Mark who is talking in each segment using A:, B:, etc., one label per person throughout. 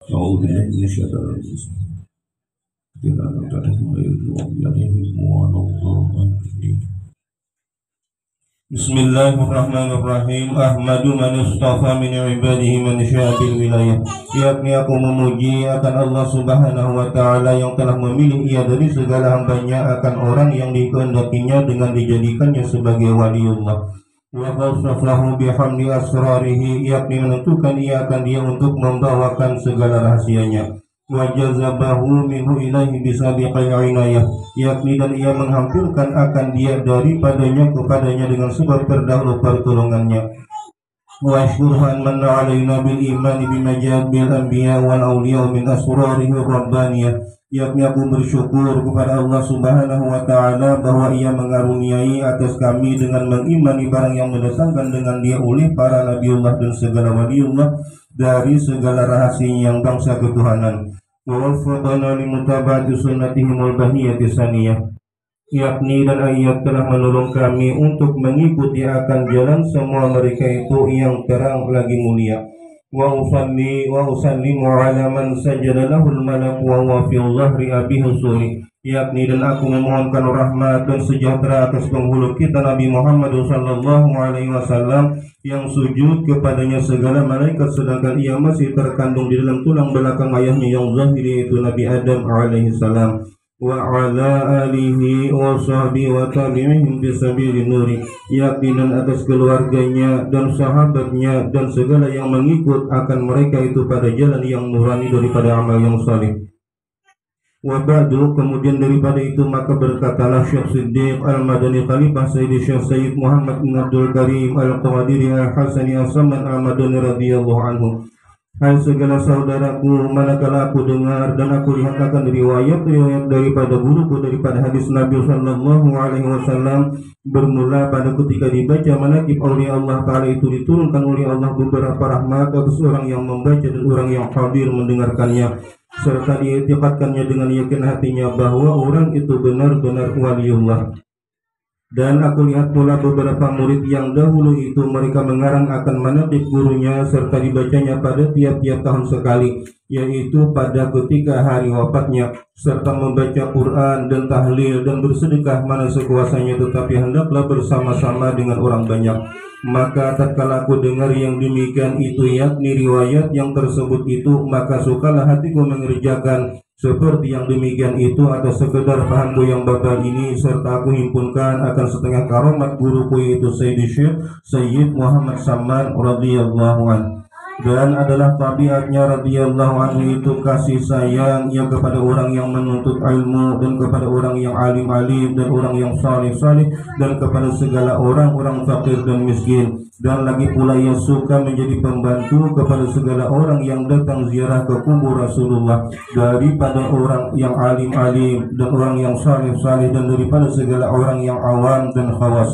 A: أعوذ بالله من الشيطان الرجيم. Tidak ada Bismillahirrahmanirrahim. Ahmadu man istafa min ibadihi man syaa bil wilayah. Yakni aku memuji akan Allah Subhanahu wa taala yang telah memilih ia dari segala hambanya akan orang yang dikehendakinya dengan dijadikannya sebagai waliullah. Wa khassafahu bihamdi asrarihi, yakni menentukan ia akan dia untuk membawakan segala rahasianya. Wa jazabahu minhu ilaihi bisabiqil inayah, yakni dan ia menghampirkan akan dia daripadanya kepadanya dengan sebab terdahulu pertolongannya. Wa syuruhan manna alaina bil iman bima ja'at bil anbiya wal awliya min asrarihi rabbaniyah, yakni aku bersyukur kepada Allah Subhanahu wa taala bahwa ia mengaruniai atas kami dengan mengimani barang yang mendatangkan dengan dia oleh para nabiullah dan segala waliullah dari segala rahasia yang bangsa ketuhanan. Wa waffaqana limutaba'ati sunnatihimul bahiyati saniyah, yakni dan ayat telah menolong kami untuk mengikuti akan jalan semua mereka itu yang terang lagi mulia. Wa usallimu ala man sajada lahul malak wa huwa fi dhahri abihi suri, yakni dan aku memohonkan rahmat dan sejahtera atas penghulu kita Nabi Muhammad sallallahu alaihi wasallam yang sujud kepadanya segala malaikat sedangkan ia masih terkandung di dalam tulang belakang ayahnya yang zahiri itu Nabi Adam alaihi salam. Wa ala alihi wa sahbihi wa tabi'ihim bisabilin nuri, yakni dan atas keluarganya dan sahabatnya dan segala yang mengikut akan mereka itu pada jalan yang nurani daripada amal yang salih. Wa ba'du, kemudian daripada itu maka berkatalah Syekh Siddiq Al-Madani Khalifah Sayyidi Syekh Sayyid Muhammad bin Abdul Karim Al-Qawadiri Al-Hasani As-Saman Al-Madani radhiyallahu anhu. Hai segala saudaraku, manakala aku dengar dan aku lihat akan riwayat-riwayat daripada guruku daripada hadis Nabi sallallahu alaihi wasallam bermula pada ketika dibaca manaqib aulia Allah Ta'ala itu diturunkan oleh Allah beberapa rahmat atas orang yang membaca dan orang yang hadir mendengarkannya, serta diiktikadkannya dengan yakin hatinya bahwa orang itu benar-benar waliullah. Dan aku lihat pula beberapa murid yang dahulu itu mereka mengarang akan manaqib gurunya serta dibacanya pada tiap-tiap tahun sekali, yaitu pada ketika hari wafatnya, serta membaca Quran dan tahlil dan bersedekah mana sekuasanya, tetapi hendaklah bersama-sama dengan orang banyak. Maka tatkala aku dengar yang demikian itu, yakni riwayat yang tersebut itu, maka sukalah hatiku mengerjakan seperti yang demikian itu atas sekedar pahamku yang batal ini, serta aku himpunkan akan setengah karomat guruku yaitu Sayyid Muhammad Saman radhiyallahu anhu. Dan adalah tabiatnya radhiyallahu anhu itu kasih sayang yang kepada orang yang menuntut ilmu dan kepada orang yang alim-alim dan orang yang salih-salih dan kepada segala orang-orang fakir dan miskin, dan lagi pula ia suka menjadi pembantu kepada segala orang yang datang ziarah ke kubur Rasulullah daripada orang yang alim-alim dan orang yang salih-salih dan daripada segala orang yang awam dan khawas.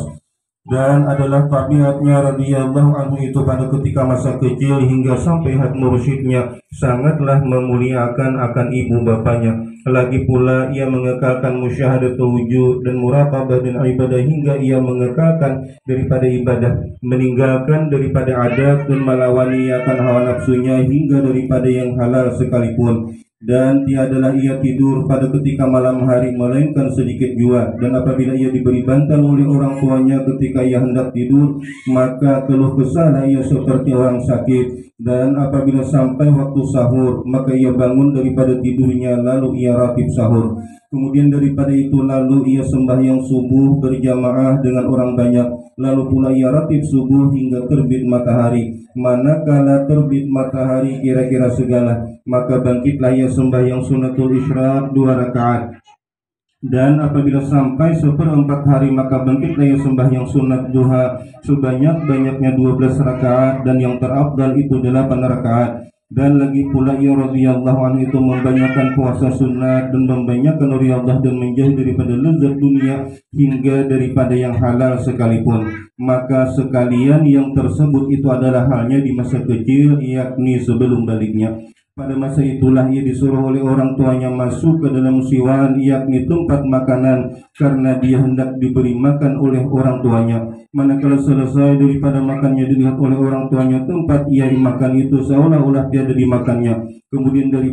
A: Dan adalah tabiatnya radhiyallahu anhu itu pada ketika masa kecil hingga sampai had mursyidnya sangatlah memuliakan akan ibu bapanya. Lagi pula ia mengekalkan musyahadatul wujud dan muraqabah dan ibadah hingga ia mengekalkan daripada ibadah, meninggalkan daripada adat dan melawani akan hawa nafsunya hingga daripada yang halal sekalipun. Dan tiadalah ia tidur pada ketika malam hari melainkan sedikit jua, dan apabila ia diberi bantal oleh orang tuanya ketika ia hendak tidur maka keluh kesahlah ia seperti orang sakit. Dan apabila sampai waktu sahur maka ia bangun daripada tidurnya lalu ia ratib sahur. Kemudian daripada itu lalu ia sembahyang subuh berjamaah dengan orang banyak, lalu pula ia ratib subuh hingga terbit matahari. Manakala terbit matahari kira-kira segala, maka bangkitlah ia sembahyang sunatul isyraq 2 rakaat. Dan apabila sampai seperempat hari maka bangkitlah ia sembahyang sunat duha sebanyak-banyaknya 12 rakaat, dan yang terafdal itu 8 rakaat. Dan lagi pula ia radhiyallahu anhu itu membanyakkan puasa sunat dan membanyakkan riyadhah dan menjauh daripada lezat dunia hingga daripada yang halal sekalipun. Maka sekalian yang tersebut itu adalah halnya di masa kecil, yakni sebelum baliknya. Pada masa itulah ia disuruh oleh orang tuanya masuk ke dalam siwan, yakni tempat makanan, karena dia hendak diberi makan oleh orang tuanya. Manakala selesai daripada makannya, dilihat oleh orang tuanya tempat ia dimakan itu seolah-olah tiada dimakannya. Kemudian dari